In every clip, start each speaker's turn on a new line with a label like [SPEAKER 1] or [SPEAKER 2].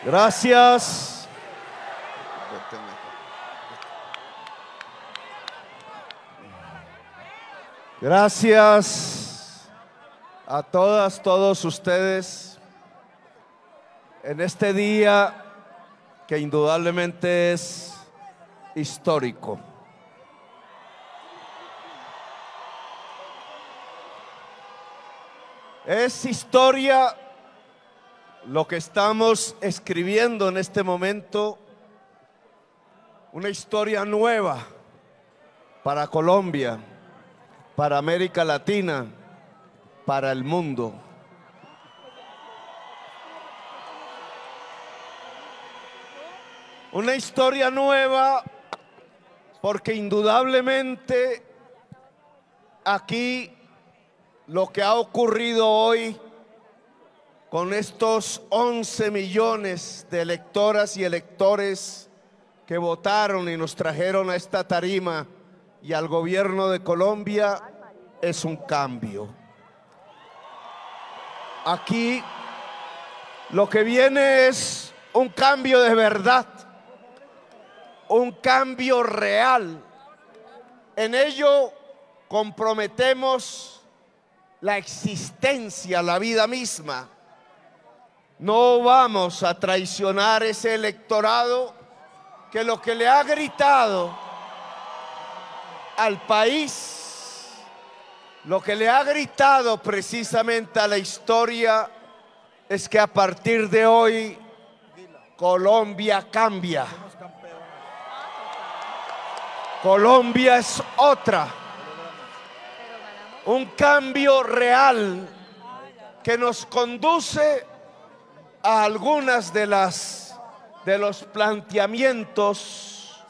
[SPEAKER 1] Gracias. Gracias a todas, todos ustedes en este día que indudablemente es histórico. Es historia lo que estamos escribiendo en este momento, una historia nueva para Colombia, para América Latina, para el mundo. Una historia nueva porque indudablemente aquí lo que ha ocurrido hoy con estos 11 millones de electoras y electores que votaron y nos trajeron a esta tarima y al gobierno de Colombia es un cambio. Aquí lo que viene es un cambio de verdad, un cambio real. En ello comprometemos la existencia, la vida misma. No vamos a traicionar ese electorado que lo que le ha gritado al país, lo que le ha gritado precisamente a la historia es que a partir de hoy Colombia cambia. Colombia es otra. Un cambio real que nos conduce a algunas de los planteamientos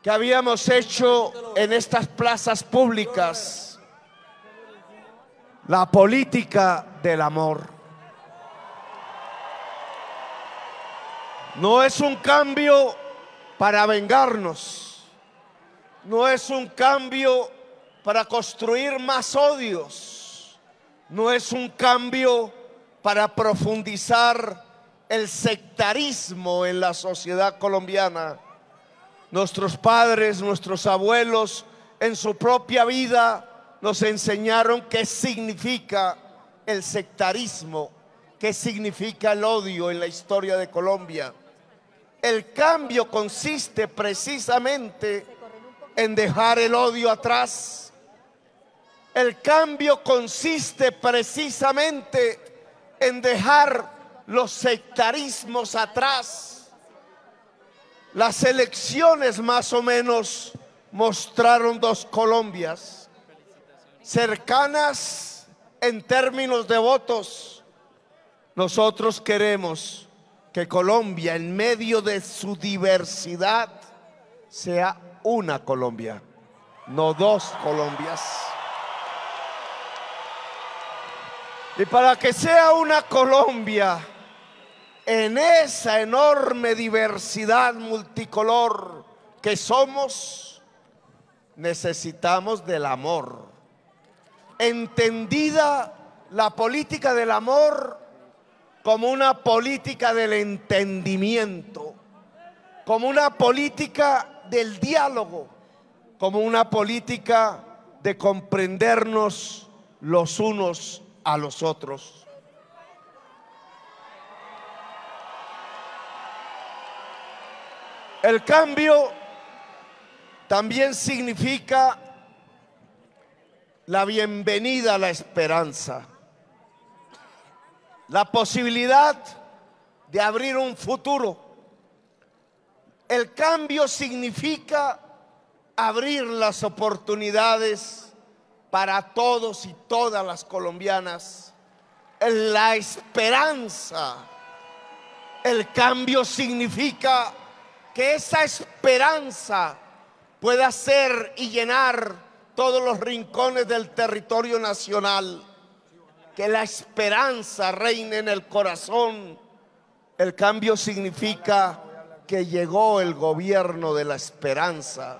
[SPEAKER 1] que habíamos hecho en estas plazas públicas. La política del amor. No es un cambio para vengarnos. No es un cambio para construir más odios. No es un cambio para profundizar el sectarismo en la sociedad colombiana. Nuestros padres, nuestros abuelos, en su propia vida nos enseñaron qué significa el sectarismo, qué significa el odio en la historia de Colombia. El cambio consiste precisamente en dejar el odio atrás. El cambio consiste precisamente en dejar los sectarismos atrás. Las elecciones más o menos mostraron dos Colombias cercanas en términos de votos. Nosotros queremos que Colombia, en medio de su diversidad, sea una Colombia, no dos Colombias. Y para que sea una Colombia en esa enorme diversidad multicolor que somos, necesitamos del amor. Entendida la política del amor como una política del entendimiento, como una política del diálogo, como una política de comprendernos los unos a los otros. El cambio también significa la bienvenida a la esperanza, la posibilidad de abrir un futuro. El cambio significa abrir las oportunidades para todos y todas las colombianas. La esperanza. El cambio significa que esa esperanza pueda ser y llenar todos los rincones del territorio nacional. Que la esperanza reine en el corazón. El cambio significa que llegó el gobierno de la esperanza.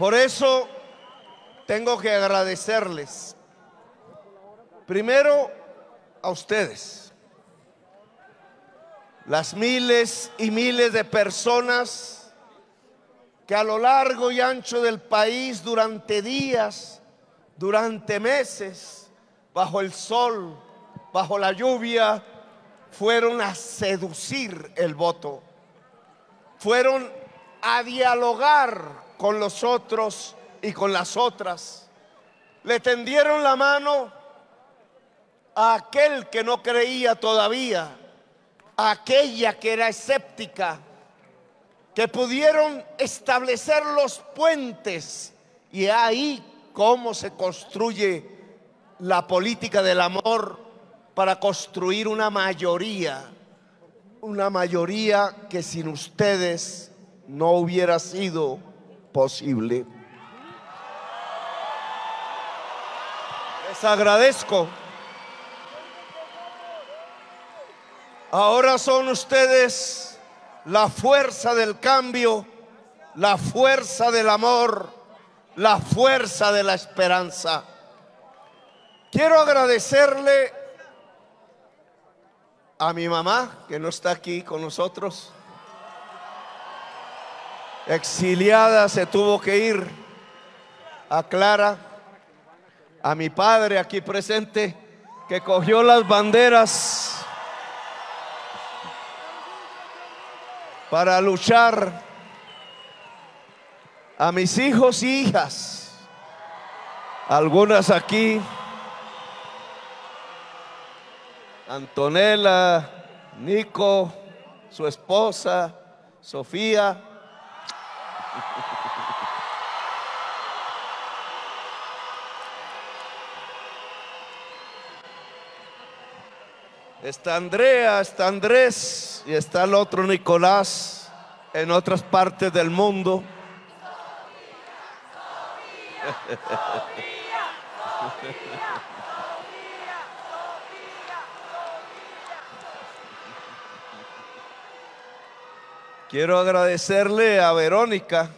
[SPEAKER 1] Por eso tengo que agradecerles. Primero a ustedes, las miles y miles de personas que a lo largo y ancho del país, durante días, durante meses, bajo el sol, bajo la lluvia, fueron a seducir el voto, fueron a dialogar con los otros y con las otras, le tendieron la mano a aquel que no creía todavía, a aquella que era escéptica, que pudieron establecer los puentes, y ahí cómo se construye la política del amor para construir una mayoría que sin ustedes no hubiera sido posible. Les agradezco. Ahora son ustedes la fuerza del cambio, la fuerza del amor, la fuerza de la esperanza. Quiero agradecerle a mi mamá, que no está aquí con nosotros, exiliada, se tuvo que ir, a Clara, a mi padre aquí presente, que cogió las banderas para luchar, a mis hijos y hijas, algunas aquí, Antonella, Nico, su esposa, Sofía. Está Andrea, está Andrés y está el otro Nicolás en otras partes del mundo. Quiero agradecerle a Verónica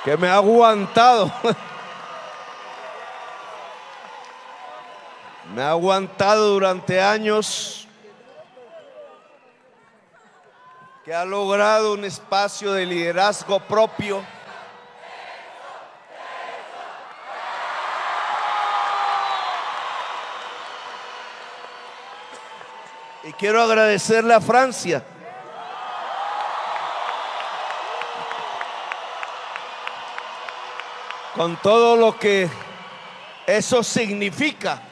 [SPEAKER 1] que me ha aguantado. Me ha aguantado durante años, que ha logrado un espacio de liderazgo propio. Y quiero agradecerle a Francia, con todo lo que eso significa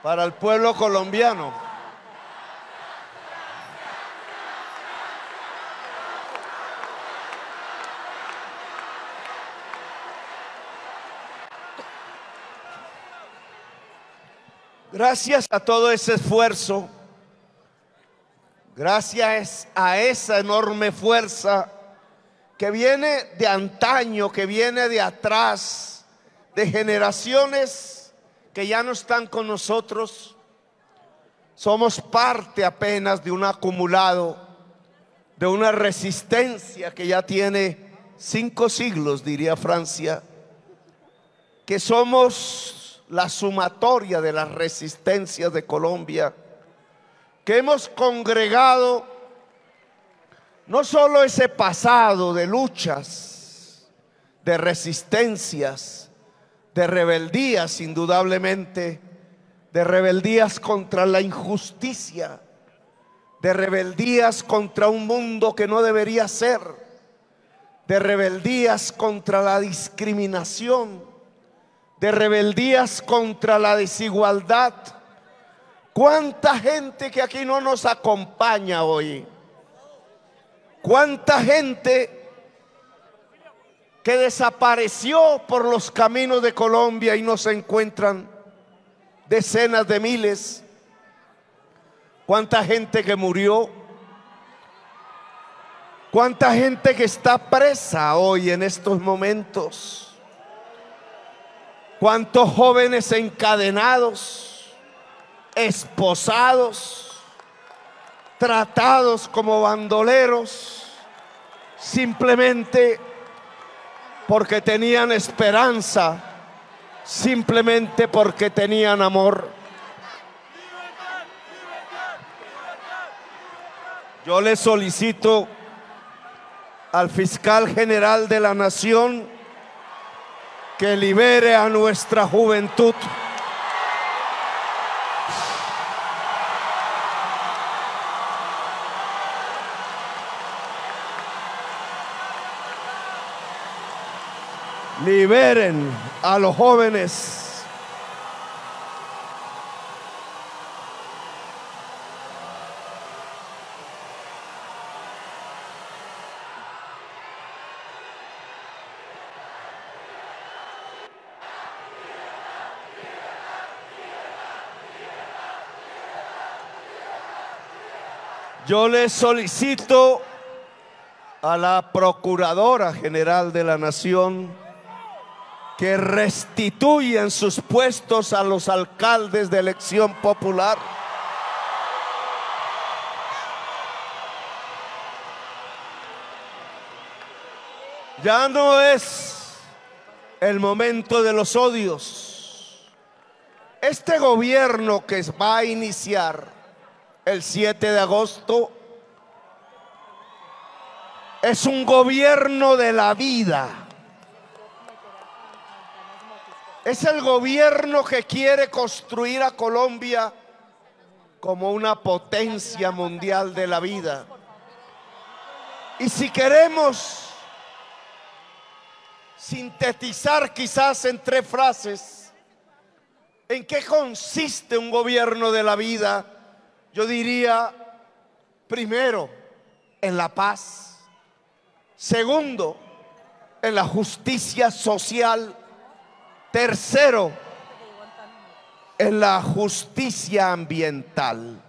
[SPEAKER 1] para el pueblo colombiano. Gracias a todo ese esfuerzo, gracias a esa enorme fuerza que viene de antaño, que viene de atrás, de generaciones que ya no están con nosotros, somos parte apenas de un acumulado, de una resistencia que ya tiene 5 siglos, diría Francia, que somos la sumatoria de las resistencias de Colombia, que hemos congregado no solo ese pasado de luchas, de resistencias, de rebeldías, indudablemente, de rebeldías contra la injusticia, de rebeldías contra un mundo que no debería ser, de rebeldías contra la discriminación, de rebeldías contra la desigualdad. ¿Cuánta gente que aquí no nos acompaña hoy? ¿Cuánta gente que desapareció por los caminos de Colombia y no se encuentran? Decenas de miles. ¿Cuánta gente que murió? ¿Cuánta gente que está presa hoy en estos momentos? ¿Cuántos jóvenes encadenados, esposados, tratados como bandoleros, simplemente porque tenían esperanza, simplemente porque tenían amor. Yo le solicito al fiscal general de la nación que libere a nuestra juventud. Liberen a los jóvenes. Yo le solicito a la Procuradora General de la Nación que restituyan sus puestos a los alcaldes de elección popular. Ya no es el momento de los odios. Este gobierno que va a iniciar el 7 de agosto es un gobierno de la vida. Es el gobierno que quiere construir a Colombia como una potencia mundial de la vida. Y si queremos sintetizar quizás en 3 frases en qué consiste un gobierno de la vida, yo diría: primero, en la paz; segundo, en la justicia social; tercero, en la justicia ambiental.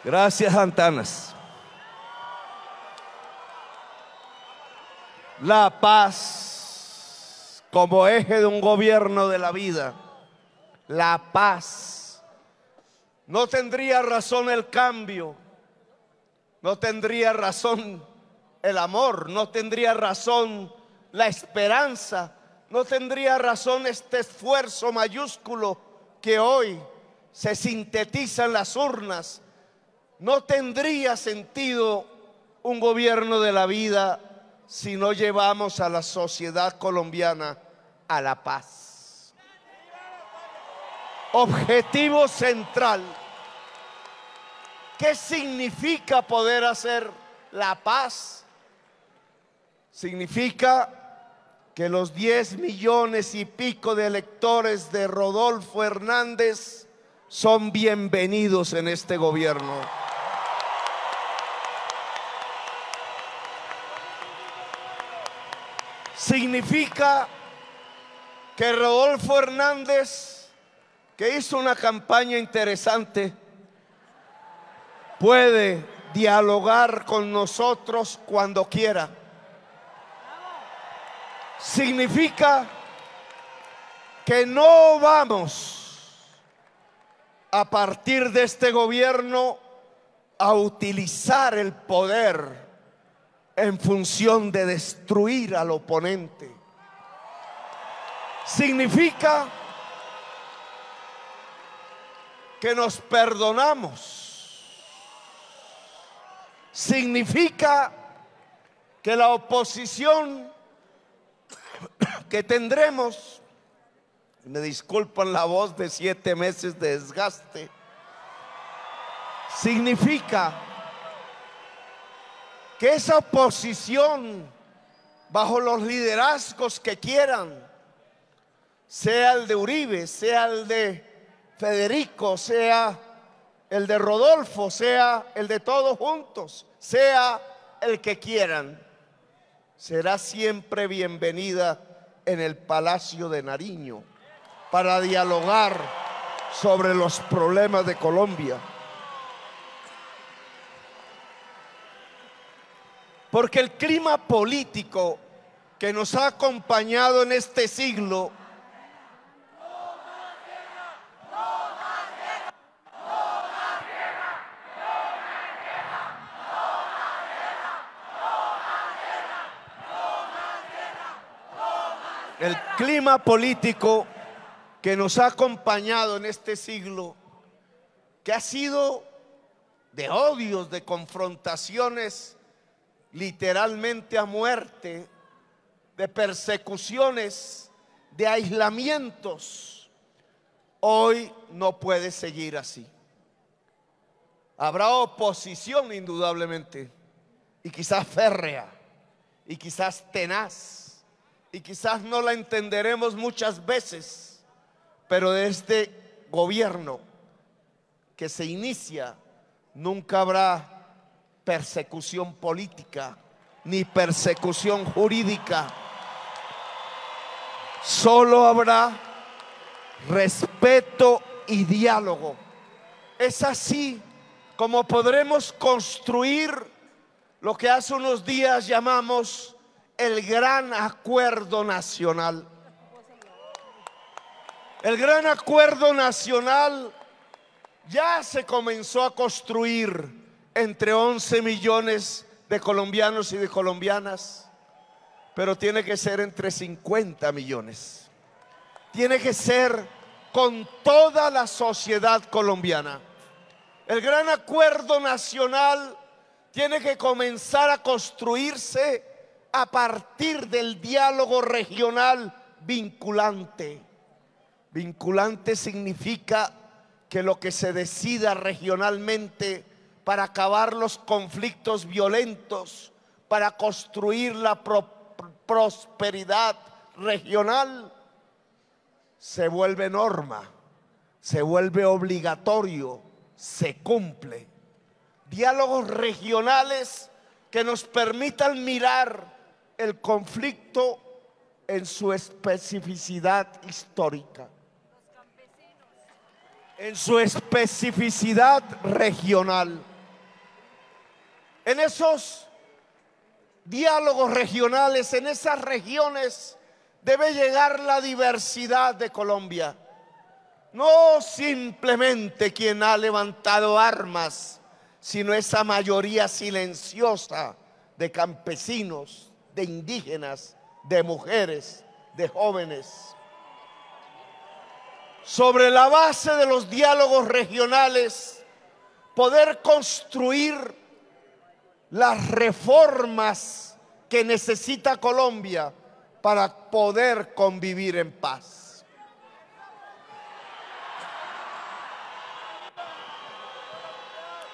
[SPEAKER 1] Gracias, Antanas. La paz como eje de un gobierno de la vida. La paz. No tendría razón el cambio, no tendría razón el amor, no tendría razón la esperanza, no tendría razón este esfuerzo mayúsculo que hoy se sintetiza en las urnas. No tendría sentido un gobierno de la vida si no llevamos a la sociedad colombiana a la paz. Objetivo central. ¿Qué significa poder hacer la paz? Significa que los 10 millones y pico de electores de Rodolfo Hernández son bienvenidos en este gobierno. Significa que Rodolfo Hernández, que hizo una campaña interesante, puede dialogar con nosotros cuando quiera. Significa que no vamos a partir de este gobierno a utilizar el poder en función de destruir al oponente. Significa que nos perdonamos. Significa que la oposición que tendremos, me disculpan la voz de 7 meses de desgaste, significa que esa oposición, bajo los liderazgos que quieran, sea el de Uribe, sea el de Federico, sea el de Rodolfo, sea el de todos juntos, sea el que quieran, será siempre bienvenida en el Palacio de Nariño para dialogar sobre los problemas de Colombia. Porque el clima político que nos ha acompañado en este siglo el clima político que nos ha acompañado en este siglo, que ha sido de odios, de confrontaciones literalmente a muerte, de persecuciones, de aislamientos, hoy no puede seguir así. Habrá oposición indudablemente, y quizás férrea, y quizás tenaz, y quizás no la entenderemos muchas veces, pero de este gobierno que se inicia nunca habrá persecución política ni persecución jurídica. Solo habrá respeto y diálogo. Es así como podremos construir lo que hace unos días llamamos el gran acuerdo nacional. El gran acuerdo nacional ya se comenzó a construir entre 11 millones de colombianos y de colombianas, pero tiene que ser entre 50 millones. Tiene que ser con toda la sociedad colombiana. El gran acuerdo nacional tiene que comenzar a construirse a partir del diálogo regional vinculante. Vinculante significa que lo que se decida regionalmente para acabar los conflictos violentos, para construir la prosperidad regional, se vuelve norma, se vuelve obligatorio, se cumple. Diálogos regionales que nos permitan mirar el conflicto en su especificidad histórica, en su especificidad regional. En esos diálogos regionales, en esas regiones, debe llegar la diversidad de Colombia. No simplemente quien ha levantado armas, sino esa mayoría silenciosa de campesinos, de indígenas, de mujeres, de jóvenes. Sobre la base de los diálogos regionales, poder construir las reformas que necesita Colombia para poder convivir en paz.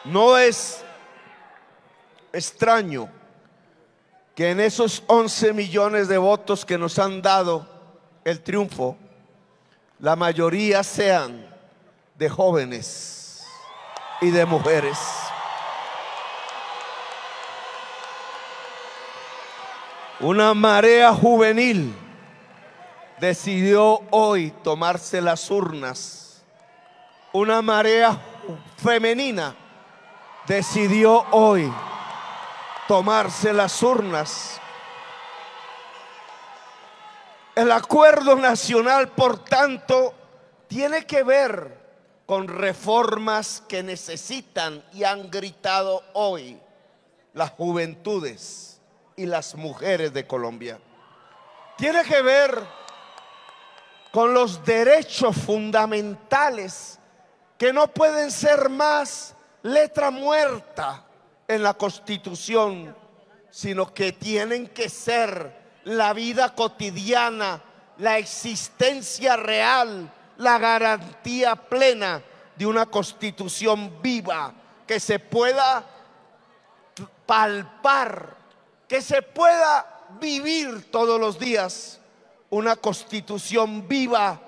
[SPEAKER 1] No es extraño que en esos 11 millones de votos que nos han dado el triunfo, la mayoría sean de jóvenes y de mujeres. Una marea juvenil decidió hoy tomarse las urnas. Una marea femenina decidió hoy tomarse las urnas. El acuerdo nacional, por tanto, tiene que ver con reformas que necesitan y han gritado hoy las juventudes y las mujeres de Colombia. Tiene que ver con los derechos fundamentales que no pueden ser más letra muerta en la Constitución, sino que tienen que ser la vida cotidiana, la existencia real, la garantía plena de una Constitución viva que se pueda palpar, que se pueda vivir todos los días. Una Constitución viva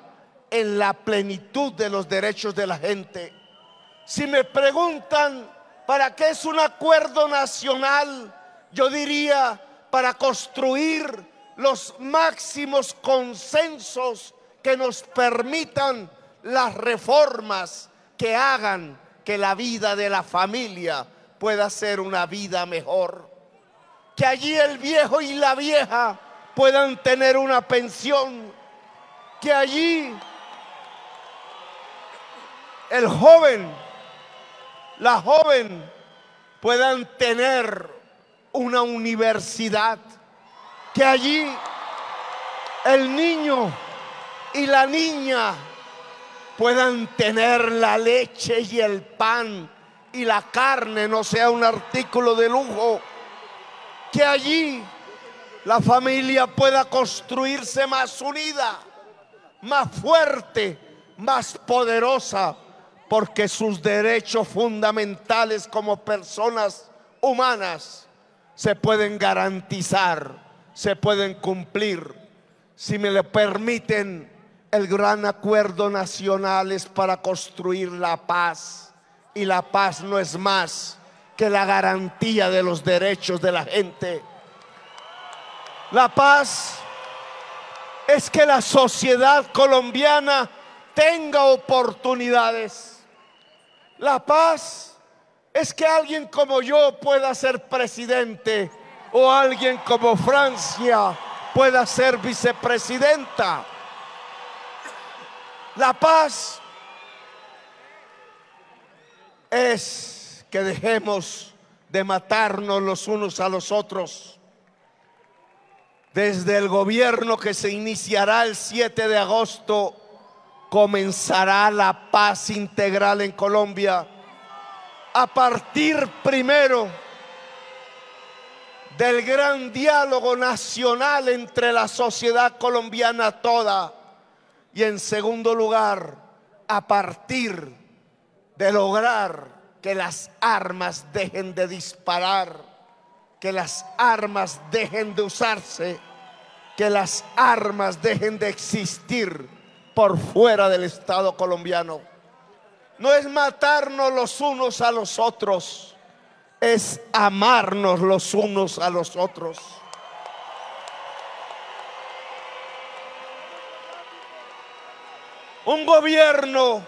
[SPEAKER 1] en la plenitud de los derechos de la gente. Si me preguntan ¿para qué es un acuerdo nacional?, yo diría para construir los máximos consensos que nos permitan las reformas que hagan que la vida de la familia pueda ser una vida mejor. Que allí el viejo y la vieja puedan tener una pensión. Que allí el joven, la joven puedan tener una universidad. Que allí el niño y la niña puedan tener la leche y el pan y la carne no sea un artículo de lujo. Que allí la familia pueda construirse más unida, más fuerte, más poderosa, porque sus derechos fundamentales como personas humanas se pueden garantizar, se pueden cumplir. Si me lo permiten, el gran acuerdo nacional es para construir la paz, y la paz no es más que la garantía de los derechos de la gente. La paz es que la sociedad colombiana tenga oportunidades. La paz es que alguien como yo pueda ser presidente, o alguien como Francia pueda ser vicepresidenta. La paz es que dejemos de matarnos los unos a los otros. Desde el gobierno que se iniciará el 7 de agosto, comenzará la paz integral en Colombia. A partir primero del gran diálogo nacional entre la sociedad colombiana toda, y en segundo lugar, a partir de lograr que las armas dejen de disparar, que las armas dejen de usarse, que las armas dejen de existir por fuera del Estado colombiano. No es matarnos los unos a los otros, es amarnos los unos a los otros. Un gobierno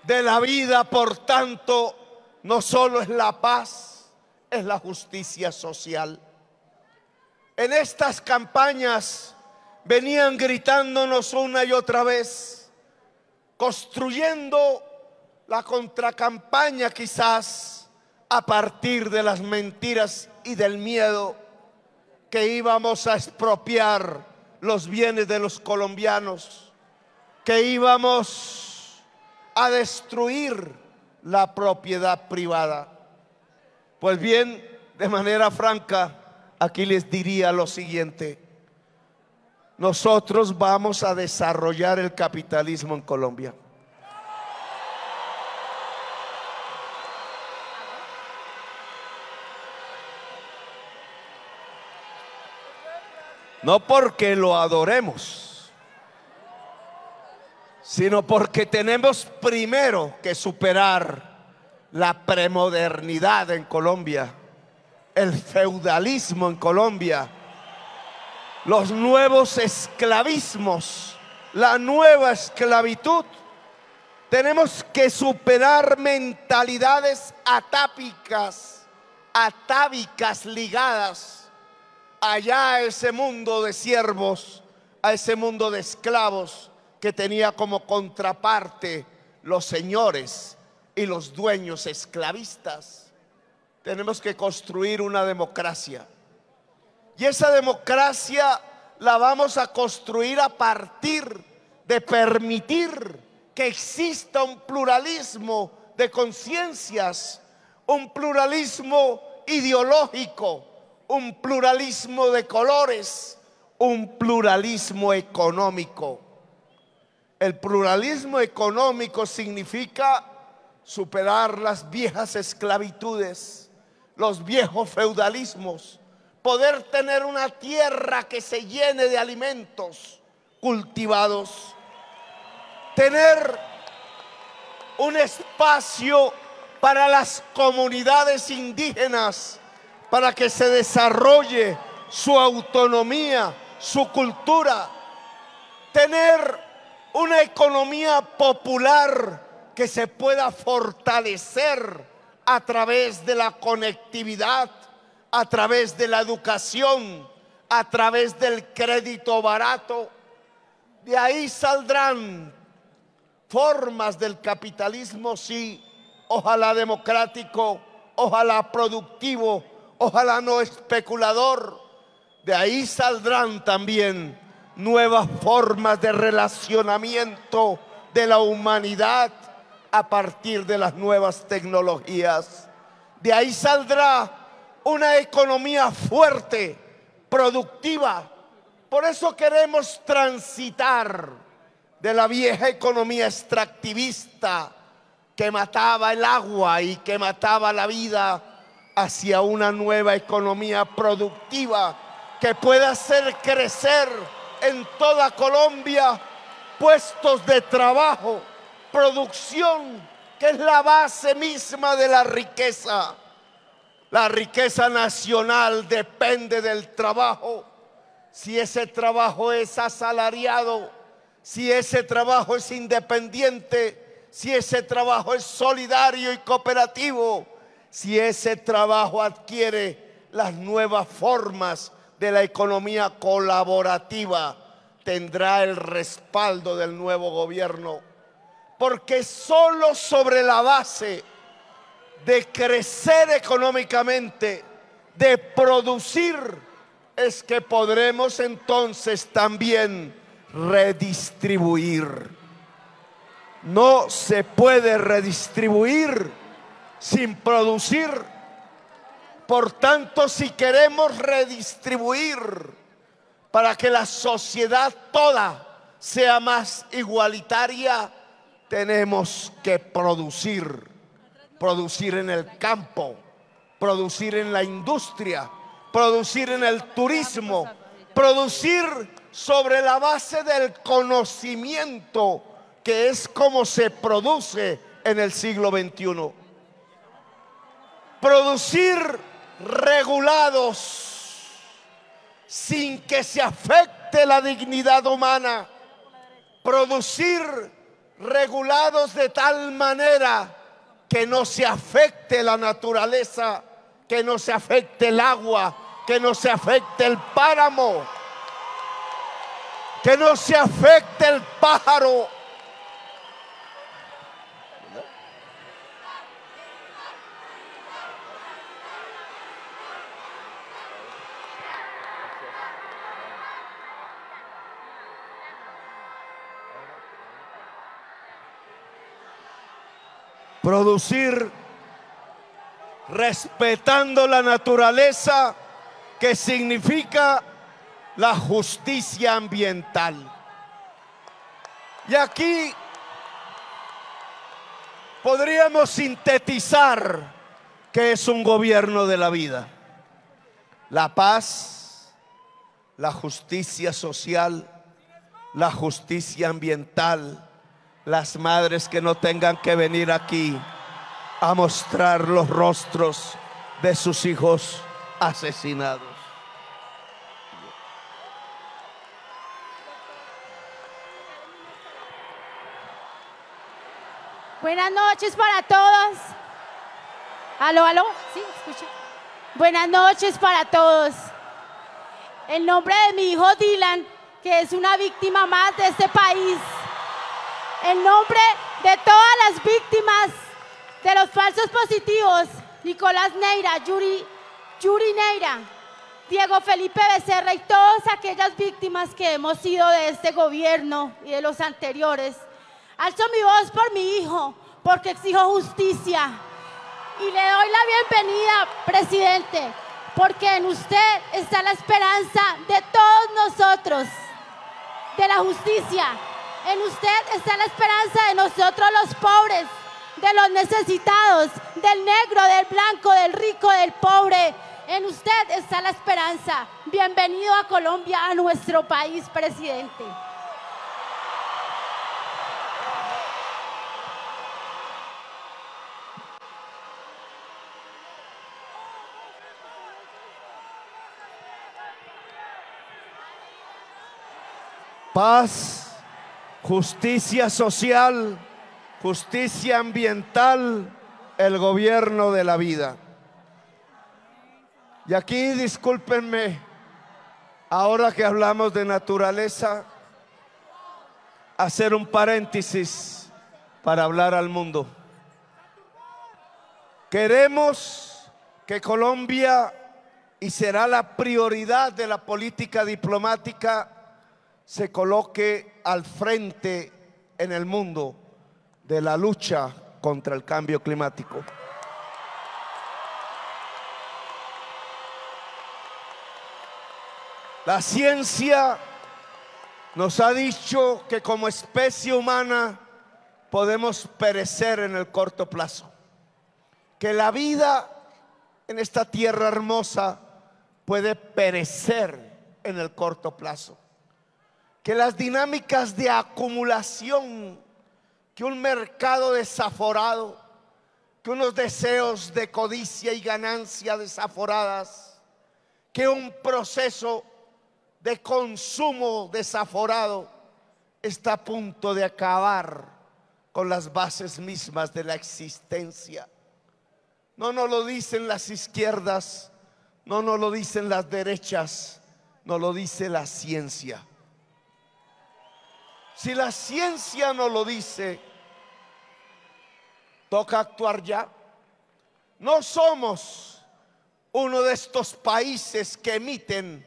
[SPEAKER 1] de la vida, por tanto, no solo es la paz, es la justicia social. En estas campañas venían gritándonos una y otra vez, construyendo la contracampaña quizás a partir de las mentiras y del miedo, que íbamos a expropiar los bienes de los colombianos, que íbamos a destruir la propiedad privada. Pues bien, de manera franca, aquí les diría lo siguiente: nosotros vamos a desarrollar el capitalismo en Colombia. No porque lo adoremos, sino porque tenemos primero que superar la premodernidad en Colombia, el feudalismo en Colombia, los nuevos esclavismos, la nueva esclavitud. Tenemos que superar mentalidades atávicas ligadas allá a ese mundo de siervos, a ese mundo de esclavos que tenía como contraparte los señores y los dueños esclavistas. Tenemos que construir una democracia, y esa democracia la vamos a construir a partir de permitir que exista un pluralismo de conciencias, un pluralismo ideológico, un pluralismo de colores, un pluralismo económico. El pluralismo económico significa superar las viejas esclavitudes, los viejos feudalismos, poder tener una tierra que se llene de alimentos cultivados, tener un espacio para las comunidades indígenas, para que se desarrolle su autonomía, su cultura. Tener una economía popular que se pueda fortalecer a través de la conectividad, a través de la educación, a través del crédito barato. De ahí saldrán formas del capitalismo, sí, ojalá democrático, ojalá productivo, ojalá no especulador. De ahí saldrán también nuevas formas de relacionamiento de la humanidad a partir de las nuevas tecnologías. De ahí saldrá una economía fuerte, productiva. Por eso queremos transitar de la vieja economía extractivista que mataba el agua y que mataba la vida hacia una nueva economía productiva que pueda hacer crecer en toda Colombia puestos de trabajo, producción, que es la base misma de la riqueza. La riqueza nacional depende del trabajo. Si ese trabajo es asalariado, si ese trabajo es independiente, si ese trabajo es solidario y cooperativo, si ese trabajo adquiere las nuevas formas de la economía colaborativa, tendrá el respaldo del nuevo gobierno. Porque solo sobre la base de crecer económicamente, de producir, es que podremos entonces también redistribuir. No se puede redistribuir sin producir. Por tanto, si queremos redistribuir para que la sociedad toda sea más igualitaria, tenemos que producir. Producir en el campo, producir en la industria, producir en el turismo, producir sobre la base del conocimiento, que es como se produce en el siglo XXI. Producir regulados sin que se afecte la dignidad humana. Producir regulados de tal manera que no se afecte la naturaleza, que no se afecte el agua, que no se afecte el páramo, que no se afecte el pájaro. Producir respetando la naturaleza, que significa la justicia ambiental. Y aquí podríamos sintetizar qué es un gobierno de la vida: la paz, la justicia social, la justicia ambiental. Las madres que no tengan que venir aquí a mostrar los rostros de sus hijos asesinados.
[SPEAKER 2] Buenas noches para todos. Aló, aló, sí, escucho. Buenas noches para todos. En nombre de mi hijo Dylan, que es una víctima más de este país, en nombre de todas las víctimas de los falsos positivos, Nicolás Neira, Yuri Neira, Diego Felipe Becerra y todas aquellas víctimas que hemos sido de este gobierno y de los anteriores, alzo mi voz por mi hijo, porque exijo justicia. Y le doy la bienvenida, presidente, porque en usted está la esperanza de todos nosotros, de la justicia. En usted está la esperanza de nosotros los pobres, de los necesitados, del negro, del blanco, del rico, del pobre. En usted está la esperanza. Bienvenido a Colombia, a nuestro país, presidente.
[SPEAKER 1] paz, justicia social, justicia ambiental, el gobierno de la vida. Y aquí discúlpenme, ahora que hablamos de naturaleza, hacer un paréntesis para hablar al mundo. Queremos que Colombia, y será la prioridad de la política diplomática, se coloque al frente en el mundo de la lucha contra el cambio climático. La ciencia nos ha dicho que como especie humana podemos perecer en el corto plazo, que la vida en esta tierra hermosa puede perecer en el corto plazo, que las dinámicas de acumulación, que un mercado desaforado, que unos deseos de codicia y ganancia desaforadas, que un proceso de consumo desaforado está a punto de acabar con las bases mismas de la existencia. No nos lo dicen las izquierdas, no nos lo dicen las derechas, nos lo dice la ciencia. Si la ciencia nos lo dice, toca actuar ya. No somos uno de estos países que emiten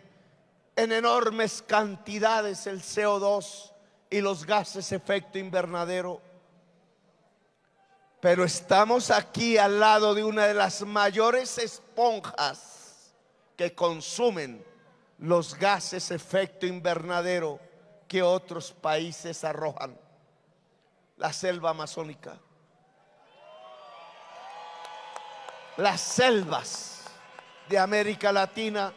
[SPEAKER 1] en enormes cantidades el CO2 y los gases efecto invernadero, pero estamos aquí al lado de una de las mayores esponjas que consumen los gases efecto invernadero que otros países arrojan: la selva amazónica. Las selvas de América Latina.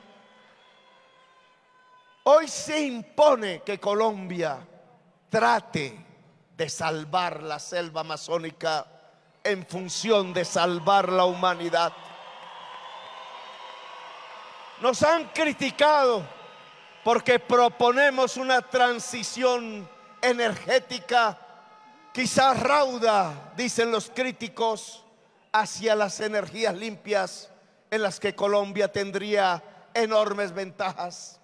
[SPEAKER 1] Hoy se impone que Colombia trate de salvar la selva amazónica en función de salvar la humanidad. Nos han criticado porque proponemos una transición energética quizás rauda, dicen los críticos, hacia las energías limpias, en las que Colombia tendría enormes ventajas.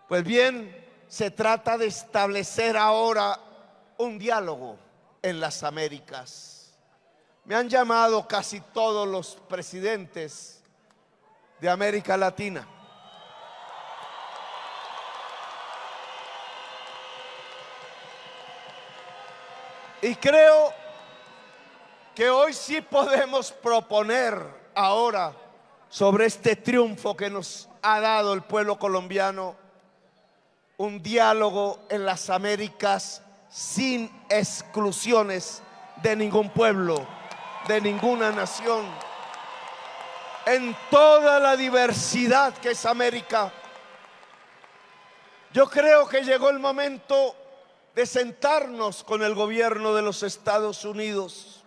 [SPEAKER 1] Pues bien, se trata de establecer ahora un diálogo en las Américas. Me han llamado casi todos los presidentes de América Latina. Y creo que hoy sí podemos proponer ahora, sobre este triunfo que nos ha dado el pueblo colombiano, un diálogo en las Américas sin exclusiones de ningún pueblo, de ninguna nación, en toda la diversidad que es América. Yo creo que llegó el momento de sentarnos con el gobierno de los Estados Unidos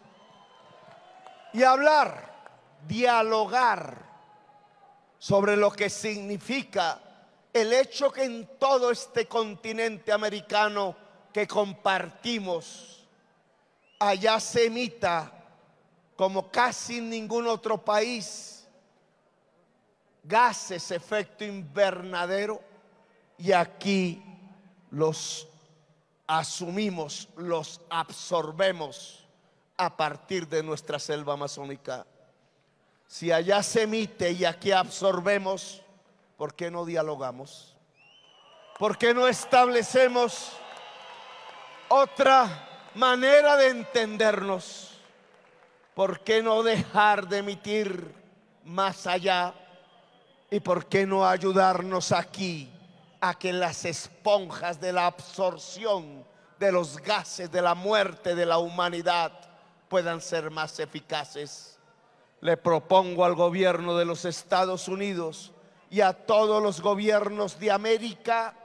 [SPEAKER 1] y hablar, dialogar sobre lo que significa el hecho que en todo este continente americano que compartimos, allá se emita, como casi en ningún otro país, gases efecto invernadero, y aquí los asumimos, los absorbemos a partir de nuestra selva amazónica. Si allá se emite y aquí absorbemos, ¿por qué no dialogamos? ¿Por qué no establecemos otra manera de entendernos? ¿Por qué no dejar de emitir más allá? ¿Y por qué no ayudarnos aquí a que las esponjas de la absorción de los gases de la muerte de la humanidad puedan ser más eficaces? Le propongo al gobierno de los Estados Unidos y a todos los gobiernos de América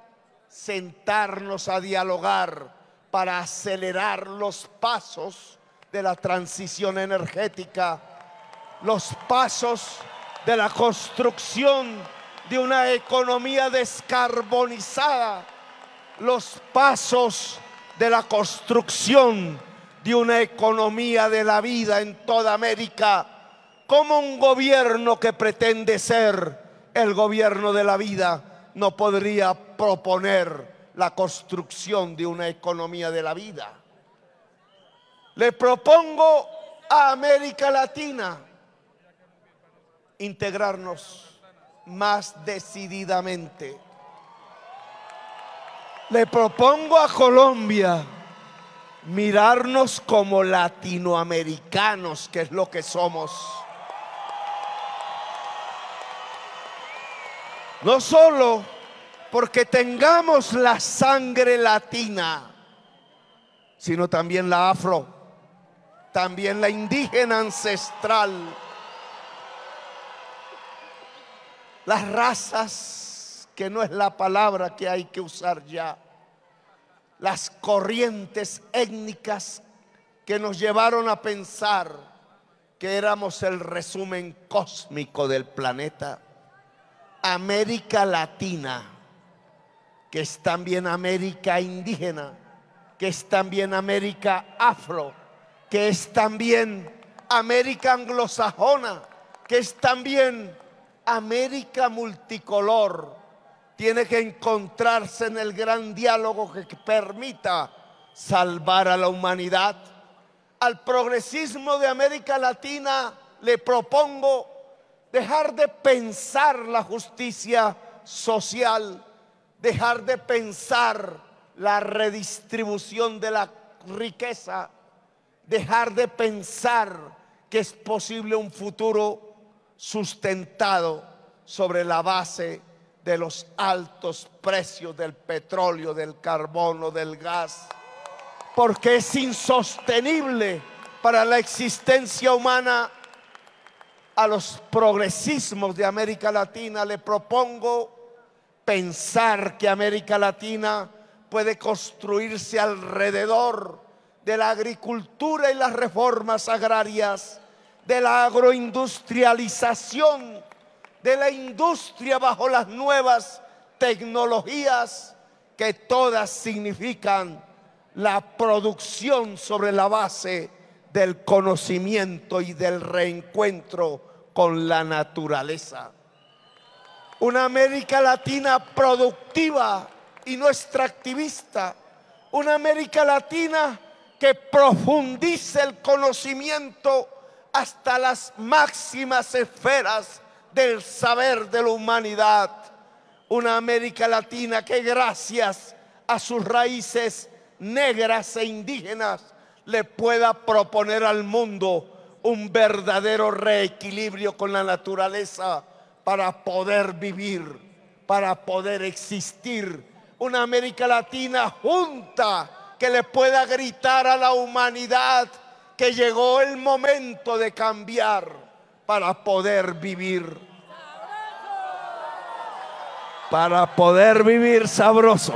[SPEAKER 1] sentarnos a dialogar para acelerar los pasos de la transición energética, los pasos de la construcción de una economía descarbonizada los pasos de la construcción de una economía de la vida en toda América, como un gobierno que pretende ser el gobierno de la vida no podría proponer la construcción de una economía de la vida. Le propongo a América Latina integrarnos más decididamente. Le propongo a Colombia mirarnos como latinoamericanos, que es lo que somos. No solo porque tengamos la sangre latina, sino también la afro, también la indígena ancestral. Las razas, que no es la palabra que hay que usar ya. Las corrientes étnicas que nos llevaron a pensar que éramos el resumen cósmico del planeta. América Latina, que es también América indígena, que es también América afro, que es también América anglosajona, que es también América multicolor, tiene que encontrarse en el gran diálogo que permita salvar a la humanidad. Al progresismo de América Latina le propongo dejar de pensar la justicia social, dejar de pensar la redistribución de la riqueza, dejar de pensar que es posible un futuro sustentado sobre la base de los altos precios del petróleo, del carbono, del gas, porque es insostenible para la existencia humana. A los progresismos de América Latina le propongo pensar que América Latina puede construirse alrededor de la agricultura y las reformas agrarias, de la agroindustrialización, de la industria bajo las nuevas tecnologías, que todas significan la producción sobre la base del conocimiento y del reencuentro con la naturaleza. Una América Latina productiva y no extractivista. Una América Latina que profundice el conocimiento hasta las máximas esferas del saber de la humanidad. Una América Latina que gracias a sus raíces negras e indígenas le pueda proponer al mundo un verdadero reequilibrio con la naturaleza para poder vivir, para poder existir. Una América Latina junta que le pueda gritar a la humanidad que llegó el momento de cambiar para poder vivir. Para poder vivir sabroso.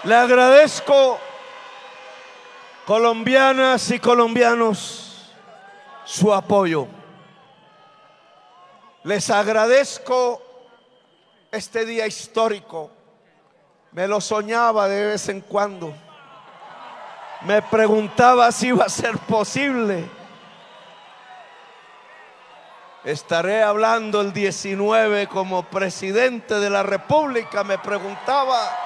[SPEAKER 1] Le agradezco, colombianas y colombianos, su apoyo. Les agradezco este día histórico. Me lo soñaba de vez en cuando. Me preguntaba si iba a ser posible. Estaré hablando el 19 como presidente de la República, me preguntaba.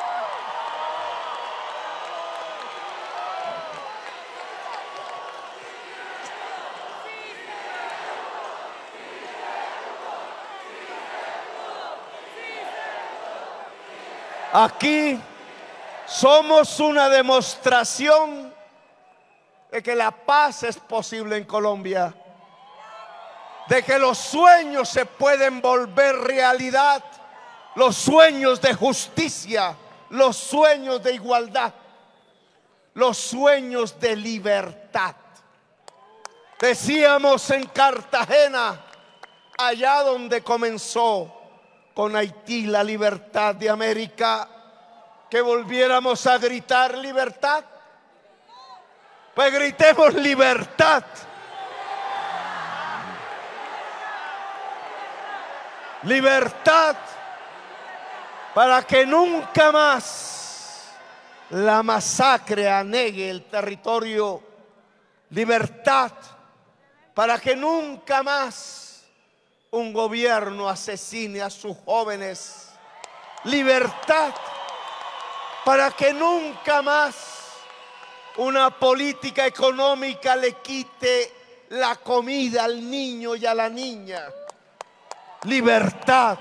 [SPEAKER 1] Aquí somos una demostración de que la paz es posible en Colombia, de que los sueños se pueden volver realidad, los sueños de justicia, los sueños de igualdad, los sueños de libertad. Decíamos en Cartagena, allá donde comenzó con Haití la libertad de América, que volviéramos a gritar libertad. Pues gritemos libertad. Libertad para que nunca más la masacre anegue el territorio. Libertad para que nunca más un gobierno asesine a sus jóvenes. Libertad para que nunca más una política económica le quite la comida al niño y a la niña. Libertad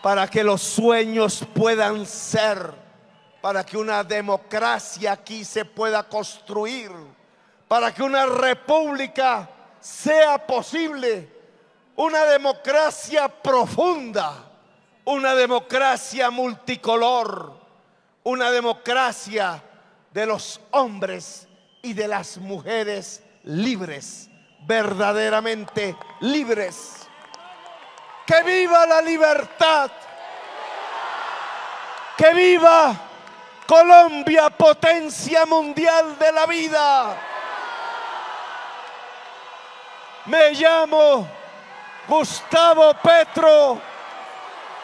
[SPEAKER 1] para que los sueños puedan ser, para que una democracia aquí se pueda construir, para que una república sea posible, una democracia profunda, una democracia multicolor, una democracia de los hombres y de las mujeres libres, verdaderamente libres. ¡Que viva la libertad! ¡Que viva Colombia, potencia mundial de la vida! Me llamo Gustavo Petro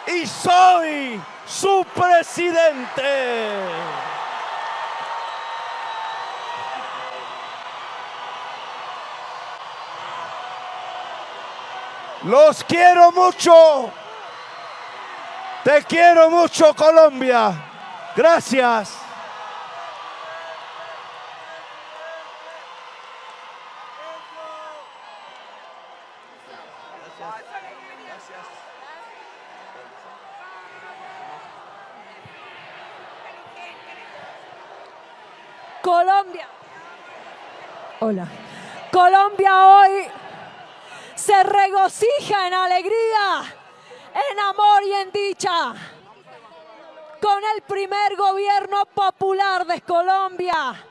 [SPEAKER 1] y soy su presidente. Los quiero mucho. Te quiero mucho, Colombia. Gracias.
[SPEAKER 3] Colombia. Hola. Colombia hoy se regocija en alegría, en amor y en dicha, con el primer gobierno popular de Colombia,